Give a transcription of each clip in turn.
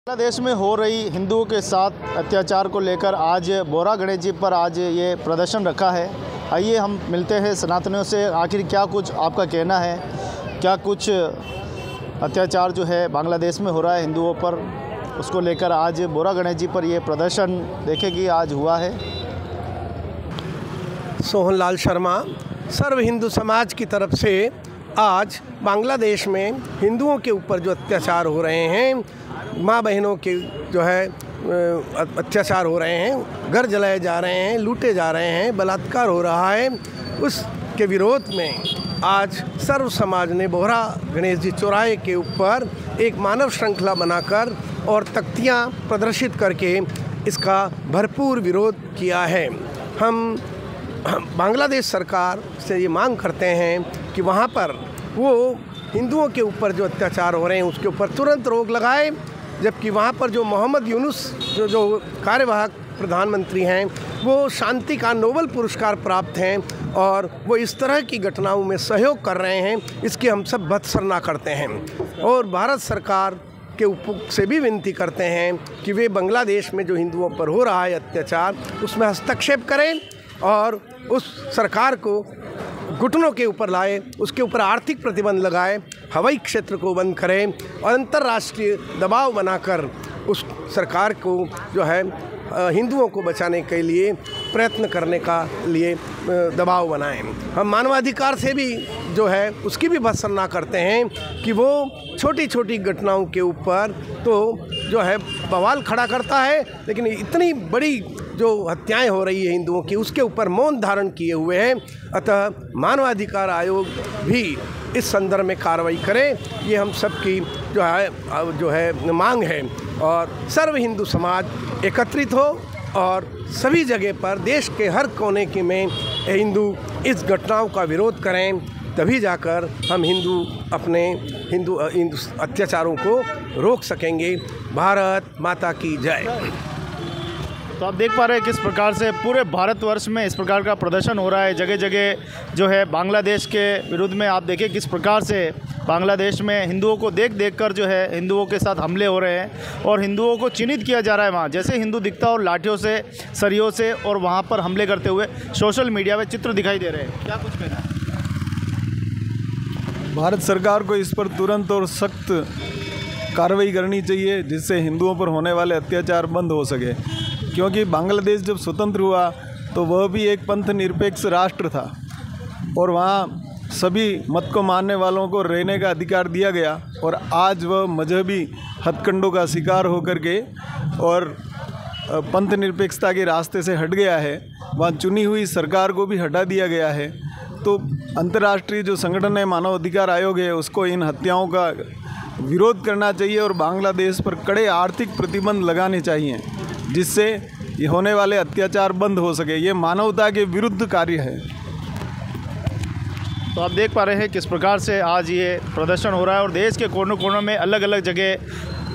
बांग्लादेश में हो रही हिंदुओं के साथ अत्याचार को लेकर आज बोरा गणेश जी पर आज ये प्रदर्शन रखा है। आइए हम मिलते हैं सनातनियों से, आखिर क्या कुछ आपका कहना है, क्या कुछ अत्याचार जो है बांग्लादेश में हो रहा है हिंदुओं पर, उसको लेकर आज बोरा गणेश जी पर ये प्रदर्शन देखेगी आज हुआ है। सोहनलाल शर्मा, सर्व हिंदू समाज की तरफ से आज बांग्लादेश में हिंदुओं के ऊपर जो अत्याचार हो रहे हैं, माँ बहनों के जो है अत्याचार हो रहे हैं, घर जलाए जा रहे हैं, लूटे जा रहे हैं, बलात्कार हो रहा है, उसके विरोध में आज सर्व समाज ने बोरा गणेश जी चौराहे के ऊपर एक मानव श्रृंखला बनाकर और तख्तियाँ प्रदर्शित करके इसका भरपूर विरोध किया है। हम बांग्लादेश सरकार से ये मांग करते हैं कि वहाँ पर वो हिंदुओं के ऊपर जो अत्याचार हो रहे हैं उसके ऊपर तुरंत रोक लगाए, जबकि वहाँ पर जो मोहम्मद यूनुस जो कार्यवाहक प्रधानमंत्री हैं वो शांति का नोबेल पुरस्कार प्राप्त हैं और वो इस तरह की घटनाओं में सहयोग कर रहे हैं, इसकी हम सब भत्सना करते हैं। और भारत सरकार के ऊपर से भी विनती करते हैं कि वे बांग्लादेश में जो हिंदुओं पर हो रहा है अत्याचार उसमें हस्तक्षेप करें और उस सरकार को घुटनों के ऊपर लाए, उसके ऊपर आर्थिक प्रतिबंध लगाए, हवाई क्षेत्र को बंद करें और अंतर्राष्ट्रीय दबाव बनाकर उस सरकार को जो है हिंदुओं को बचाने के लिए प्रयत्न करने का लिए दबाव बनाएं। हम मानवाधिकार से भी जो है उसकी भी भर्त्सना करते हैं कि वो छोटी छोटी घटनाओं के ऊपर तो जो है बवाल खड़ा करता है, लेकिन इतनी बड़ी जो हत्याएं हो रही है हिंदुओं की उसके ऊपर मौन धारण किए हुए हैं। अतः मानवाधिकार आयोग भी इस संदर्भ में कार्रवाई करे, ये हम सबकी जो है मांग है। और सर्व हिंदू समाज एकत्रित हो और सभी जगह पर देश के हर कोने के में हिंदू इस घटनाओं का विरोध करें, तभी जाकर हम अपने हिंदू अत्याचारों को रोक सकेंगे। भारत माता की जय। तो आप देख पा रहे हैं किस प्रकार से पूरे भारतवर्ष में इस प्रकार का प्रदर्शन हो रहा है। जगह जगह जो है बांग्लादेश के विरुद्ध में आप देखिए किस प्रकार से बांग्लादेश में हिंदुओं को देख कर जो है हिंदुओं के साथ हमले हो रहे हैं और हिंदुओं को चिन्हित किया जा रहा है। वहाँ जैसे हिंदू दिखता और लाठियों से, सरियों से और वहाँ पर हमले करते हुए सोशल मीडिया में चित्र दिखाई दे रहे हैं। क्या कुछ कहना है? भारत सरकार को इस पर तुरंत और सख्त कार्रवाई करनी चाहिए, जिससे हिंदुओं पर होने वाले अत्याचार बंद हो सके। क्योंकि बांग्लादेश जब स्वतंत्र हुआ तो वह भी एक पंथ निरपेक्ष राष्ट्र था और वहाँ सभी मत को मानने वालों को रहने का अधिकार दिया गया, और आज वह मजहबी हथकंडों का शिकार होकर के और पंथ निरपेक्षता के रास्ते से हट गया है। वहाँ चुनी हुई सरकार को भी हटा दिया गया है। तो अंतर्राष्ट्रीय जो संगठन है, मानव अधिकार आयोग है, उसको इन हत्याओं का विरोध करना चाहिए और बांग्लादेश पर कड़े आर्थिक प्रतिबंध लगाने चाहिए, जिससे ये होने वाले अत्याचार बंद हो सके। ये मानवता के विरुद्ध कार्य है। तो आप देख पा रहे हैं किस प्रकार से आज ये प्रदर्शन हो रहा है और देश के कोनों कोनों में अलग अलग जगह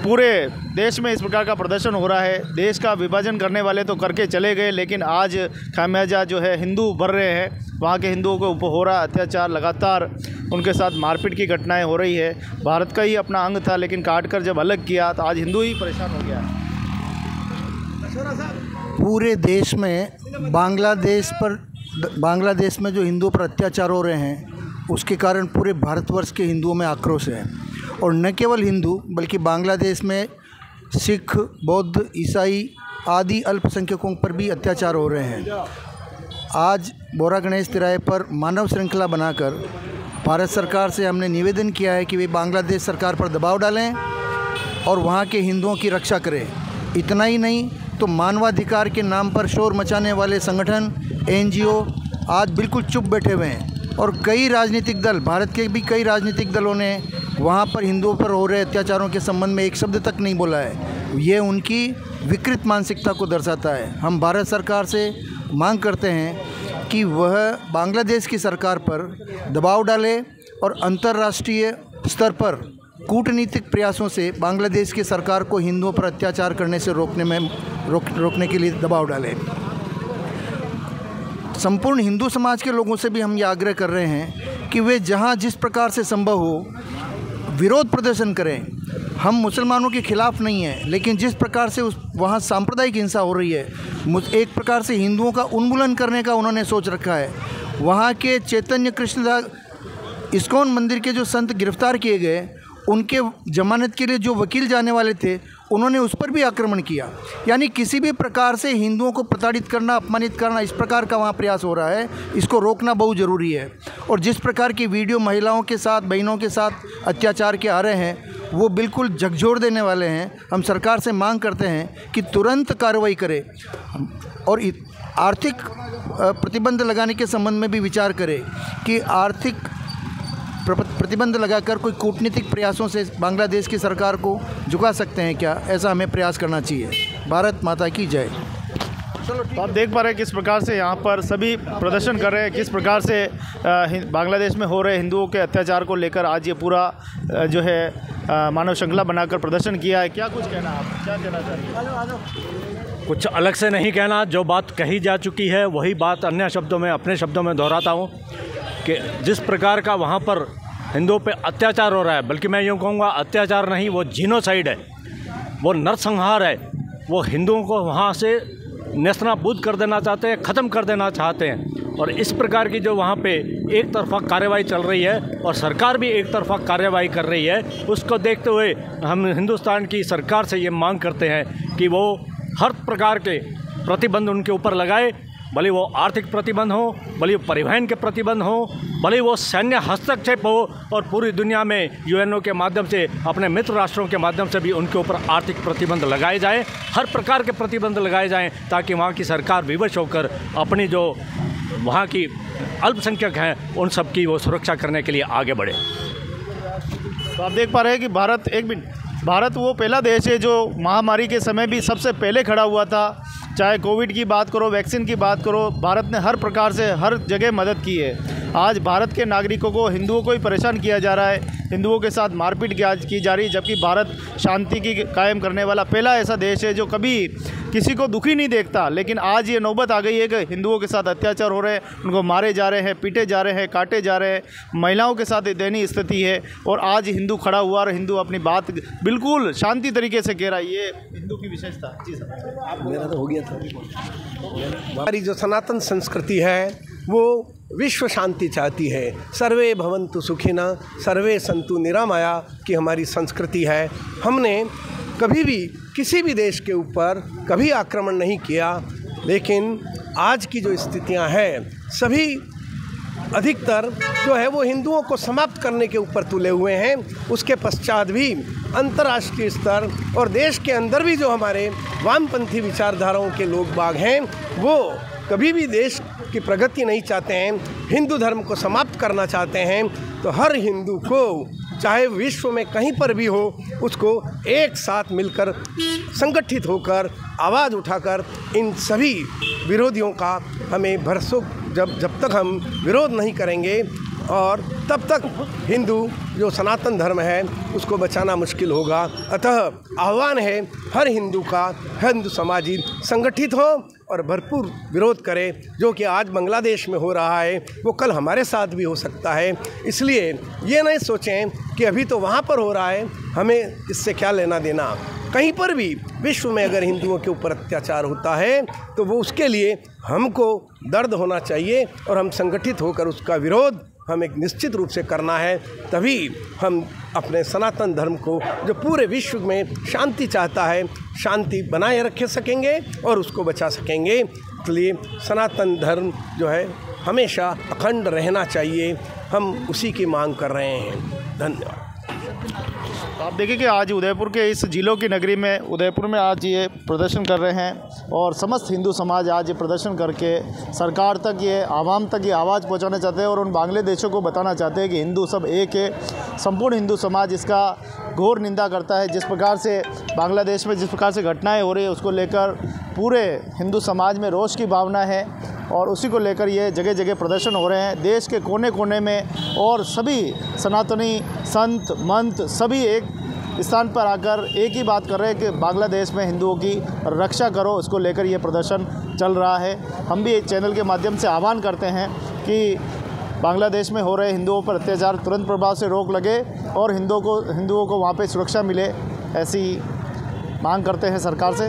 पूरे देश में इस प्रकार का प्रदर्शन हो रहा है। देश का विभाजन करने वाले तो करके चले गए, लेकिन आज खामियाजा जो है हिंदू भर रहे हैं। वहाँ के हिंदुओं के ऊपर हो रहा अत्याचार, लगातार उनके साथ मारपीट की घटनाएं हो रही है। भारत का ही अपना अंग था, लेकिन काट कर जब अलग किया तो आज हिंदू ही परेशान हो गया है। पूरे देश में बांग्लादेश में जो हिंदुओं पर अत्याचार हो रहे हैं उसके कारण पूरे भारतवर्ष के हिंदुओं में आक्रोश है। और न केवल हिंदू बल्कि बांग्लादेश में सिख, बौद्ध, ईसाई आदि अल्पसंख्यकों पर भी अत्याचार हो रहे हैं। आज बोरा गणेश तिराहे पर मानव श्रृंखला बनाकर भारत सरकार से हमने निवेदन किया है कि वे बांग्लादेश सरकार पर दबाव डालें और वहाँ के हिंदुओं की रक्षा करें। इतना ही नहीं तो मानवाधिकार के नाम पर शोर मचाने वाले संगठन, NGO आज बिल्कुल चुप बैठे हुए हैं और कई राजनीतिक दल, भारत के भी कई राजनीतिक दलों ने वहाँ पर हिंदुओं पर हो रहे अत्याचारों के संबंध में एक शब्द तक नहीं बोला है। ये उनकी विकृत मानसिकता को दर्शाता है। हम भारत सरकार से मांग करते हैं कि वह बांग्लादेश की सरकार पर दबाव डाले और अंतर्राष्ट्रीय स्तर पर कूटनीतिक प्रयासों से बांग्लादेश की सरकार को हिंदुओं पर अत्याचार करने से रोकने के लिए दबाव डालें। संपूर्ण हिंदू समाज के लोगों से भी हम ये आग्रह कर रहे हैं कि वे जहाँ जिस प्रकार से संभव हो विरोध प्रदर्शन करें। हम मुसलमानों के खिलाफ़ नहीं हैं, लेकिन जिस प्रकार से वहाँ सांप्रदायिक हिंसा हो रही है, एक प्रकार से हिंदुओं का उन्मूलन करने का उन्होंने सोच रखा है। वहाँ के चैतन्य कृष्णदास इस्कॉन मंदिर के जो संत गिरफ्तार किए गए, उनके जमानत के लिए जो वकील जाने वाले थे, उन्होंने उस पर भी आक्रमण किया। यानी किसी भी प्रकार से हिंदुओं को प्रताड़ित करना, अपमानित करना, इस प्रकार का वहाँ प्रयास हो रहा है। इसको रोकना बहुत ज़रूरी है। और जिस प्रकार की वीडियो महिलाओं के साथ, बहनों के साथ अत्याचार के आ रहे हैं, वो बिल्कुल झकझोर देने वाले हैं। हम सरकार से मांग करते हैं कि तुरंत कार्रवाई करे और आर्थिक प्रतिबंध लगाने के संबंध में भी विचार करे कि आर्थिक प्रतिबंध लगाकर कोई कूटनीतिक प्रयासों से बांग्लादेश की सरकार को झुका सकते हैं क्या, ऐसा हमें प्रयास करना चाहिए। भारत माता की जय। तो आप देख पा रहे हैं किस प्रकार से यहाँ पर सभी प्रदर्शन कर रहे हैं, किस प्रकार से बांग्लादेश में हो रहे हिंदुओं के अत्याचार को लेकर आज ये पूरा जो है मानव श्रृंखला बनाकर प्रदर्शन किया है। क्या कुछ कहना, आप क्या कहना चाहिए? कुछ अलग से नहीं कहना, जो बात कही जा चुकी है वही बात अन्य शब्दों में, अपने शब्दों में दोहराता हूँ कि जिस प्रकार का वहाँ पर हिंदुओं पे अत्याचार हो रहा है, बल्कि मैं यूँ कहूँगा अत्याचार नहीं, वो जीनोसाइड है, वो नरसंहार है। वो हिंदुओं को वहाँ से नेस्तनाबूद कर देना चाहते हैं, ख़त्म कर देना चाहते हैं। और इस प्रकार की जो वहाँ पे एक तरफा कार्रवाई चल रही है और सरकार भी एक तरफा कार्रवाई कर रही है, उसको देखते हुए हम हिंदुस्तान की सरकार से ये मांग करते हैं कि वो हर प्रकार के प्रतिबंध उनके ऊपर लगाए, भले वो आर्थिक प्रतिबंध हो, भले वो परिवहन के प्रतिबंध हो, भले वो सैन्य हस्तक्षेप हो, और पूरी दुनिया में यूएनओ के माध्यम से, अपने मित्र राष्ट्रों के माध्यम से भी उनके ऊपर आर्थिक प्रतिबंध लगाए जाएं, हर प्रकार के प्रतिबंध लगाए जाएं, ताकि वहाँ की सरकार विवश होकर अपनी जो वहाँ की अल्पसंख्यक हैं उन सब की वो सुरक्षा करने के लिए आगे बढ़े। तो आप देख पा रहे हैं कि भारत वो पहला देश है जो महामारी के समय भी सबसे पहले खड़ा हुआ था। चाहे कोविड की बात करो, वैक्सीन की बात करो, भारत ने हर प्रकार से हर जगह मदद की है। आज भारत के नागरिकों को, हिंदुओं को ही परेशान किया जा रहा है, हिंदुओं के साथ मारपीट की जा रही है, जबकि भारत शांति की कायम करने वाला पहला ऐसा देश है जो कभी किसी को दुखी नहीं देखता। लेकिन आज ये नौबत आ गई है कि हिंदुओं के साथ अत्याचार हो रहे हैं, उनको मारे जा रहे हैं, पीटे जा रहे हैं, काटे जा रहे हैं, महिलाओं के साथ दयनीय स्थिति है। और आज हिंदू खड़ा हुआ और हिंदू अपनी बात बिल्कुल शांति तरीके से कह रहा है। ये हिंदू की विशेषता। जी सर, मेरा तो हो गया था। हमारी जो सनातन संस्कृति है वो विश्व शांति चाहती है। सर्वे भवन्तु सुखिनः, सर्वे सन्तु निरामया की हमारी संस्कृति है। हमने कभी भी किसी भी देश के ऊपर कभी आक्रमण नहीं किया, लेकिन आज की जो स्थितियां हैं, सभी अधिकतर जो है वो हिंदुओं को समाप्त करने के ऊपर तुले हुए हैं। उसके पश्चात भी अंतर्राष्ट्रीय स्तर और देश के अंदर भी जो हमारे वामपंथी विचारधाराओं के लोग बाग हैं, वो कभी भी देश की प्रगति नहीं चाहते हैं, हिंदू धर्म को समाप्त करना चाहते हैं। तो हर हिंदू को, चाहे विश्व में कहीं पर भी हो, उसको एक साथ मिलकर संगठित होकर आवाज़ उठाकर इन सभी विरोधियों का हमें भरसों जब तक हम विरोध नहीं करेंगे और तब तक हिंदू जो सनातन धर्म है उसको बचाना मुश्किल होगा। अतः आह्वान है हर हिंदू का, हिंदू समाज संगठित हो और भरपूर विरोध करे। जो कि आज बांग्लादेश में हो रहा है वो कल हमारे साथ भी हो सकता है। इसलिए ये नहीं सोचें कि अभी तो वहाँ पर हो रहा है, हमें इससे क्या लेना देना। कहीं पर भी विश्व में अगर हिंदुओं के ऊपर अत्याचार होता है तो वो उसके लिए हमको दर्द होना चाहिए और हम संगठित होकर उसका विरोध हम एक निश्चित रूप से करना है। तभी हम अपने सनातन धर्म को, जो पूरे विश्व में शांति चाहता है, शांति बनाए रख सकेंगे और उसको बचा सकेंगे। इसलिए सनातन धर्म जो है हमेशा अखंड रहना चाहिए, हम उसी की मांग कर रहे हैं। धन्यवाद। आप देखिए कि आज उदयपुर के इस जिलों की नगरी में, उदयपुर में आज ये प्रदर्शन कर रहे हैं और समस्त हिंदू समाज आज ये प्रदर्शन करके सरकार तक, ये आवाम तक ये आवाज़ पहुंचाना चाहते हैं और उन बांग्लादेशियों को बताना चाहते हैं कि हिंदू सब एक है। संपूर्ण हिंदू समाज इसका घोर निंदा करता है। जिस प्रकार से बांग्लादेश में जिस प्रकार से घटनाएँ हो रही है उसको लेकर पूरे हिंदू समाज में रोष की भावना है और उसी को लेकर ये जगह जगह प्रदर्शन हो रहे हैं देश के कोने कोने में। और सभी सनातनी संत मंत सभी एक स्थान पर आकर एक ही बात कर रहे हैं कि बांग्लादेश में हिंदुओं की रक्षा करो। उसको लेकर ये प्रदर्शन चल रहा है। हम भी एक चैनल के माध्यम से आह्वान करते हैं कि बांग्लादेश में हो रहे हिंदुओं पर अत्याचार तुरंत प्रभाव से रोक लगे और हिंदुओं को वहाँ पे सुरक्षा मिले, ऐसी मांग करते हैं सरकार से।